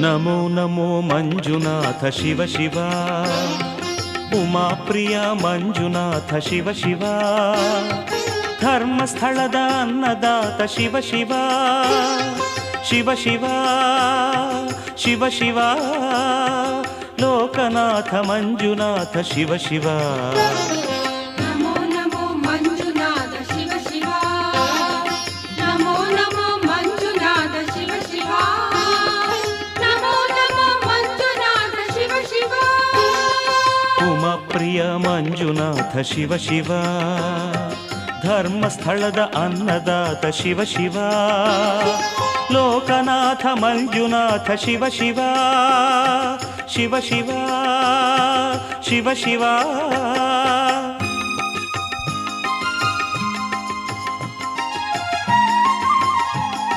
ನಮೋ ನಮೋ ಮಂಜುನಾಥ ಶಿವ ಶಿವ, ಉಮಾಪ್ರಿಯ ಮಂಜುನಾಥ ಶಿವ ಶಿವ, ಧರ್ಮಸ್ಥಳದ ಅನ್ನದಾತ ಶಿವ ಶಿವ, ಶಿವ ಶಿವ ಶಿವ ಶಿವ, ಲೋಕನಾಥ ಮಂಜುನಾಥ ಶಿವ ಶಿವ. ನಮೋ ನಮೋ ಮಂಜುನಾಥ ಶಿವ ಶಿವ, ನಮೋ ನಮೋ ಮಂಜುನಾಥ ಶಿವ ಶಿವ, ನಮೋ ನಮೋ ಮಂಜುನಾಥ ಶಿವ ಶಿವ. ಉಮಾಪ್ರಿಯ ಮಂಜುನಾಥ ಶಿವ ಶಿವ, ಧರ್ಮಸ್ಥಳದ ಅನ್ನದಾತ ಶಿವ ಶಿವ, ಲೋಕನಾಥ ಮಂಜುನಾಥ ಶಿವ ಶಿವ, ಶಿವ ಶಿವ ಶಿವ ಶಿವ.